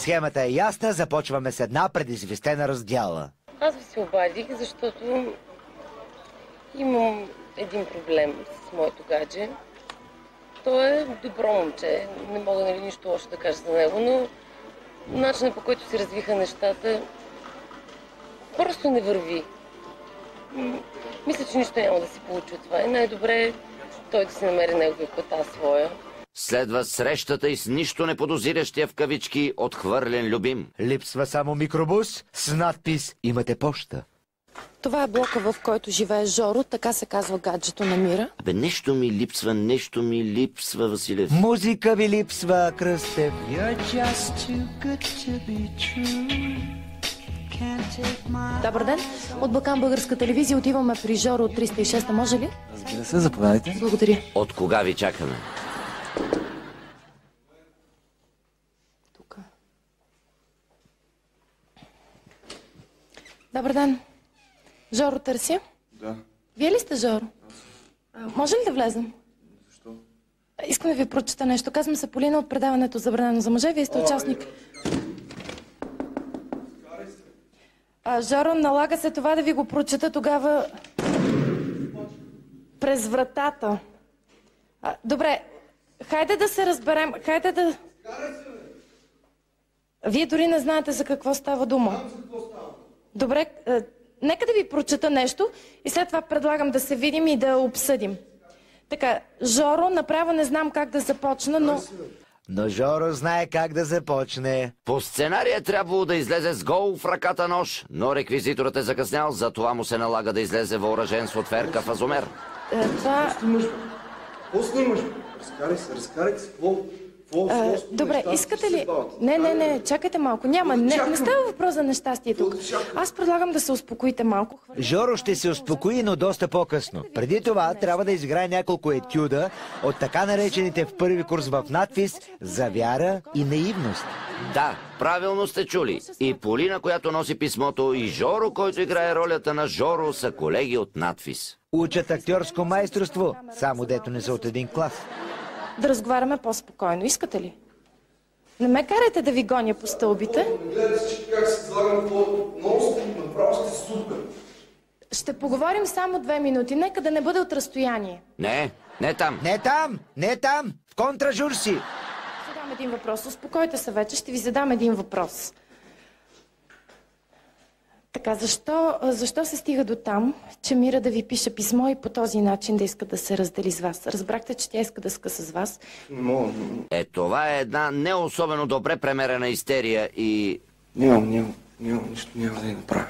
Схемата е ясна, започваме с една предизвестена раздяла. Аз ви се обадих, защото имам един проблем с моето гадже. Той е добро момче, не мога нищо лошо да кажа за него, но начинът, по който се развиха нещата, просто не върви. Мисля, че нищо няма да се получи от това и най-добре той да си намери неговия път, аз своя. Следва срещата и с нищо не подозиращия в кавички отхвърлен любим. Липсва само микробус с надпис «Имате поща». Това е блока, в който живее Жоро, така се казва гаджето на Мира. Абе, нещо ми липсва, Василев. Музика ви липсва, Кръстев. Добър ден. От Балкан Българска телевизия отиваме при Жоро от 306, може ли? Разбира се, заповядайте. Благодаря. От кога ви чакаме? Тук. Добър ден. Жоро търся? Да. Вие ли сте Жоро? Може ли да влезем? Защо? Искам да ви прочета нещо. Казвам се Полина от предаването Забранено за мъже. Вие сте участник. Жоро, налага се това да ви го прочета тогава през вратата. Добре, хайде да се разберем. Хайде да... Вие дори не знаете за какво става дума. Добре, нека да ви прочета нещо и след това предлагам да се видим и да обсъдим. Така, Жоро, направо не знам как да започна, но... Но Жоро знае как да започне. По сценария трябвало да излезе с гол в ръката нож, но реквизиторът е закъснял, затова му се налага да излезе въоръжен с отверка в азомер. Това... Какво снимаш? Разкарай се. Добре, искате ли... Не, чакайте малко. Няма, не става въпрос за нещастие тук. Аз предлагам да се успокоите малко. Жоро ще се успокои, но доста по-късно. Преди това трябва да изиграе няколко етюда от така наречените в първи курс в надпис за вяра и наивност. Да, правилно сте чули. И Полина, която носи писмото, и Жоро, който играе ролята на Жоро, са колеги от надпис. Учат актьорско майсторство, само дето не са от един клас. Да разговаряме по-спокойно. Искате ли? Не ме карайте да ви гоня по стълбите. Гледайте си как се слагам в много сте, направо сте супер. Ще поговорим само 2 минути. Нека да не бъде от разстояние. Не там. Не там! В контражур си! Задам един въпрос. Успокойте се вече. Ще ви задам един въпрос. Така, защо се стига до там, че Мира да ви пише писмо и по този начин да иска да се раздели с вас? Разбрахте, че тя иска да скъса с вас? Не мога. Това е една не особено добре премерена истерия и... Нямам нищо, няма да я направя.